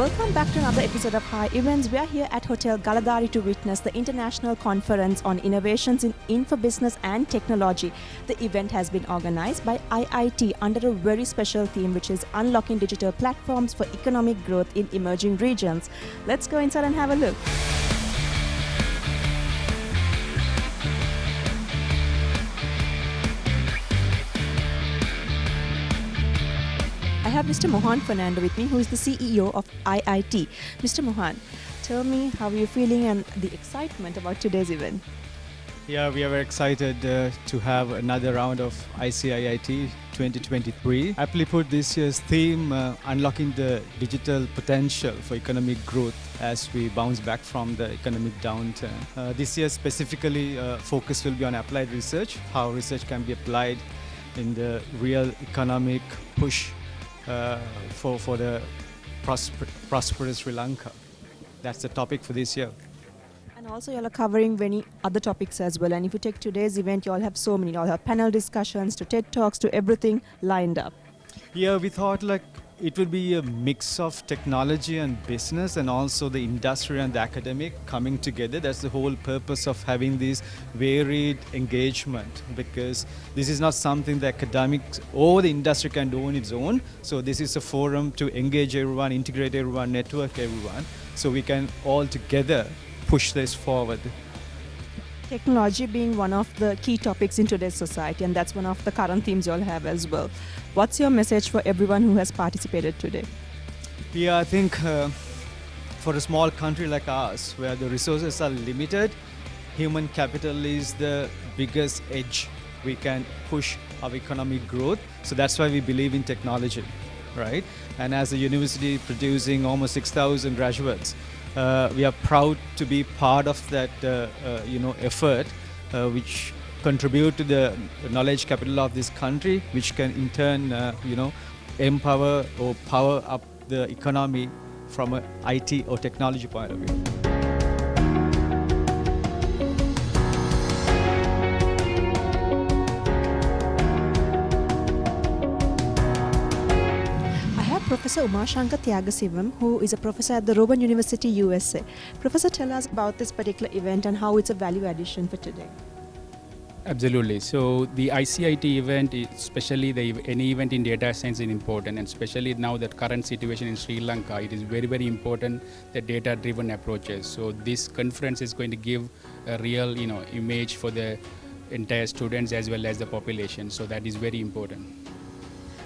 Welcome back to another episode of Hi Events. We are here at Hotel Galadari to witness the International Conference on Innovations in Infobusiness and Technology. The event has been organized by IIT under a very special theme, which is unlocking digital platforms for economic growth in emerging regions. Let's go inside and have a look. I have Mr. Mohan Fernando with me, who is the CEO of IIT. Mr. Mohan, tell me how you're feeling and the excitement about today's event. Yeah, we are very excited to have another round of ICIIT 2023. Aptly put, this year's theme, unlocking the digital potential for economic growth as we bounce back from the economic downturn. This year specifically, focus will be on applied research, how research can be applied in the real economic push for the prosperous Sri Lanka. That's the topic for this year. And also you all are covering many other topics as well. And if you take today's event, you all have so many. You all have panel discussions to TED Talks to everything lined up. Yeah, we thought it would be a mix of technology and business and also the industry and the academic coming together. That's the whole purpose of having this varied engagement, because this is not something the academics or the industry can do on its own. So this is a forum to engage everyone, integrate everyone, network everyone, so we can all together push this forward. Technology being one of the key topics in today's society, and that's one of the current themes you all have as well. What's your message for everyone who has participated today? Yeah, I think for a small country like ours, where the resources are limited, human capital is the biggest edge we can push our economic growth. So that's why we believe in technology, right? And as a university producing almost 6,000 graduates, we are proud to be part of that effort, which contribute to the knowledge capital of this country, which can in turn empower or power up the economy from an IT or technology point of view. Professor Umashankar Tyagasivam, who is a professor at the Rowan University, USA. Professor, tell us about this particular event and how it's a value addition for today. Absolutely. So the ICIT event, especially any event in data science, is important, and especially now that current situation in Sri Lanka, it is very, very important the data-driven approaches. So this conference is going to give a real, image for the entire students as well as the population. So that is very important.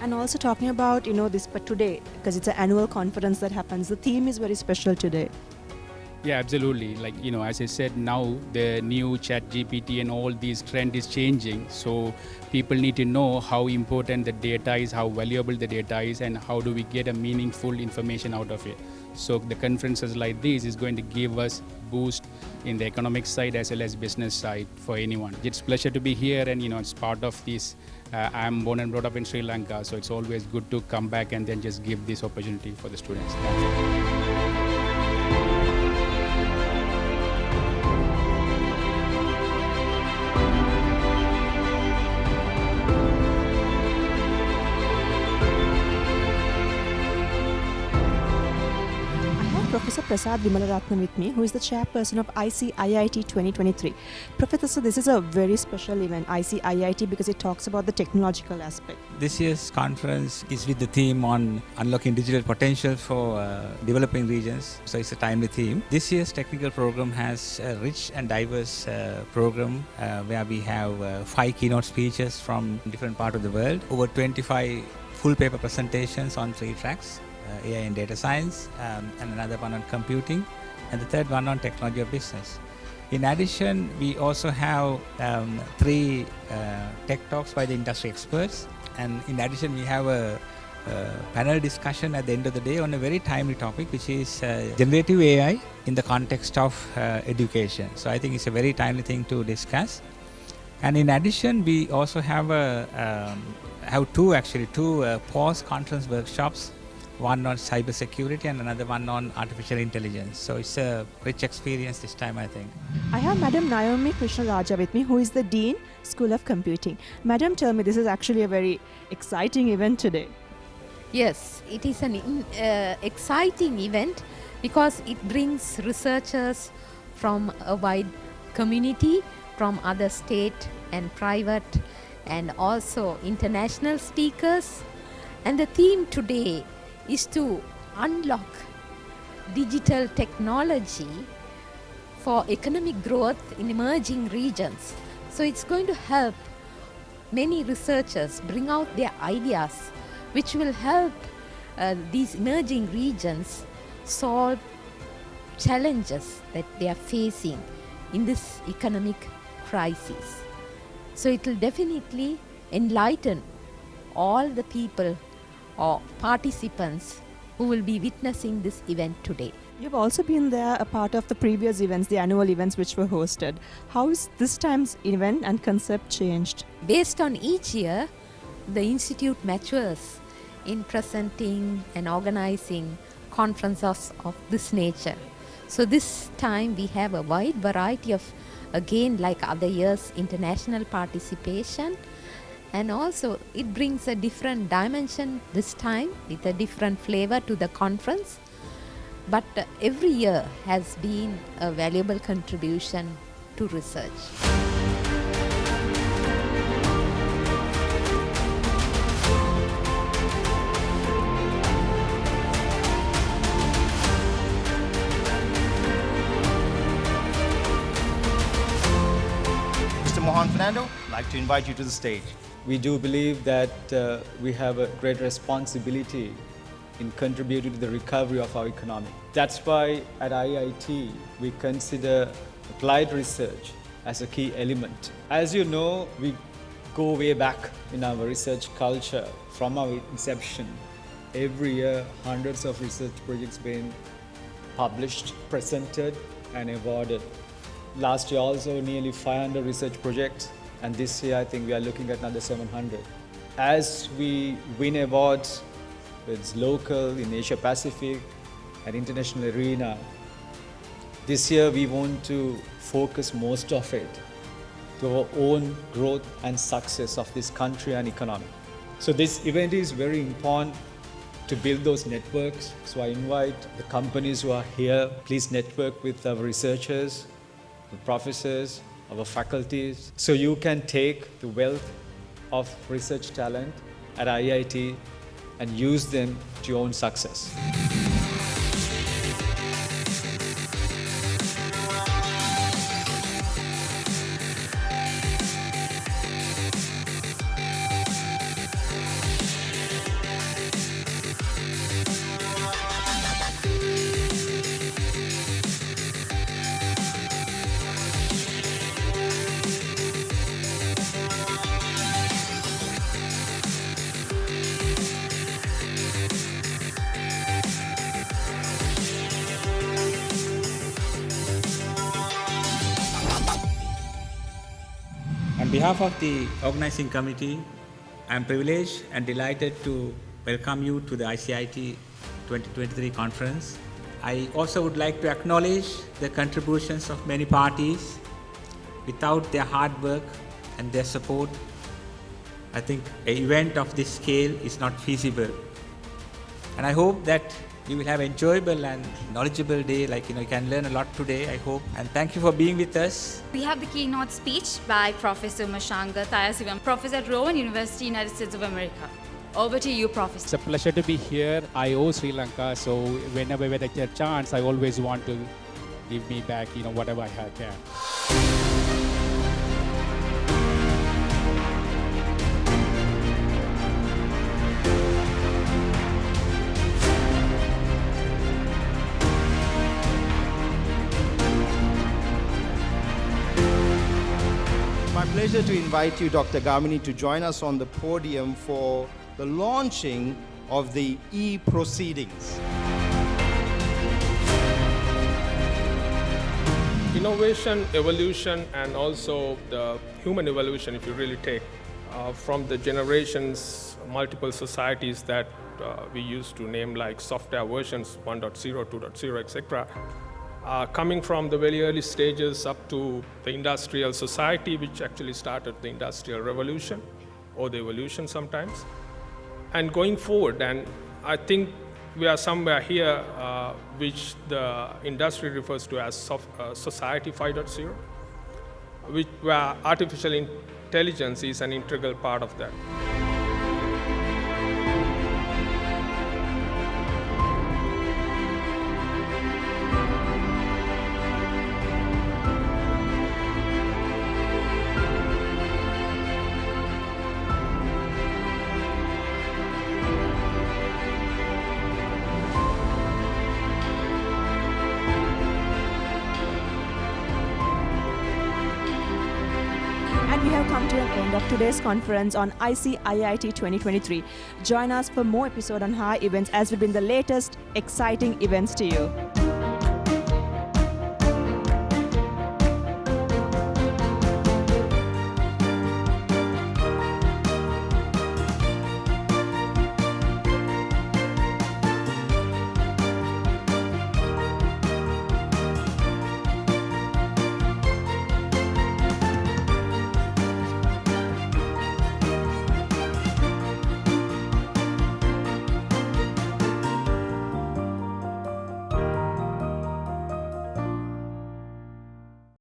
And also talking about, this, but today, because it's an annual conference that happens, the theme is very special today. Yeah, absolutely. As I said, now the new chat GPT and all these trend is changing. So people need to know how important the data is, how valuable the data is, and how do we get a meaningful information out of it. So the conferences like this is going to give us boost in the economic side as well as business side for anyone. It's a pleasure to be here, and it's part of this. I'm born and brought up in Sri Lanka, so it's always good to come back and then just give this opportunity for the students. Professor Prasad Vimalaratnam with me, who is the chairperson of ICIIT 2023. Professor, so this is a very special event, ICIIT, because it talks about the technological aspect. This year's conference is with the theme on unlocking digital potential for developing regions. So it's a timely theme. This year's technical program has a rich and diverse program where we have 5 keynote speeches from different parts of the world, over 25 full paper presentations on 3 tracks. AI and data science, and another one on computing, and the third one on technology of business. In addition, we also have 3 tech talks by the industry experts, and in addition we have a panel discussion at the end of the day on a very timely topic, which is generative AI in the context of education. So I think it's a very timely thing to discuss. And in addition, we also have two post-conference workshops, one on cybersecurity and another one on artificial intelligence. So it's a rich experience this time, I think. I have Madam Naomi Krishnaraja with me, who is the Dean, School of Computing. Madam, tell me, this is actually a very exciting event today. Yes, it is an exciting event because it brings researchers from a wide community, from other state and private and also international speakers. And the theme today is to unlock digital technology for economic growth in emerging regions. So it's going to help many researchers bring out their ideas which will help these emerging regions solve challenges that they are facing in this economic crisis. So it will definitely enlighten all the people or participants who will be witnessing this event today. You've also been there, a part of the previous events, the annual events which were hosted. How is this time's event and concept changed? Based on each year, the Institute matures in presenting and organizing conferences of this nature. So this time we have a wide variety of, again like other years, international participation, and also it brings a different dimension this time with a different flavor to the conference. But every year has been a valuable contribution to research. Mr. Mohan Fernando, I'd like to invite you to the stage. We do believe that we have a great responsibility in contributing to the recovery of our economy. That's why at IIT we consider applied research as a key element. As you know, we go way back in our research culture from our inception. Every year, hundreds of research projects being published, presented, and awarded. Last year also nearly 500 research projects, and this year I think we are looking at another 700. As we win awards, it's local, in Asia Pacific, and international arena. This year we want to focus most of it to our own growth and success of this country and economy. So this event is very important to build those networks. So I invite the companies who are here, please network with our researchers, the professors, our faculties, so you can take the wealth of research talent at IIT and use them to your own success. On behalf of the organizing committee, I am privileged and delighted to welcome you to the ICIT 2023 conference. I also would like to acknowledge the contributions of many parties. Without their hard work and their support, I think an event of this scale is not feasible. And I hope that you will have enjoyable and knowledgeable day, you can learn a lot today, I hope. And thank you for being with us. We have the keynote speech by Professor Mashanga Tayasivam, Professor at Rowan University, United States of America. Over to you, Professor. It's a pleasure to be here. I owe Sri Lanka, so whenever I get a chance, I always want to give me back, whatever I can. My pleasure to invite you, Dr. Gamini, to join us on the podium for the launching of the e-proceedings. Innovation, evolution, and also the human evolution, if you really take, from the generations, multiple societies that we used to name like software versions 1.0, 2.0, etc. Coming from the very early stages up to the industrial society, which actually started the Industrial Revolution, or the evolution sometimes. and going forward. And I think we are somewhere here which the industry refers to as Society 5.0, where artificial intelligence is an integral part of that. And we have come to an end of today's conference on ICIIT 2023. Join us for more episode on Hi events as we bring the latest exciting events to you.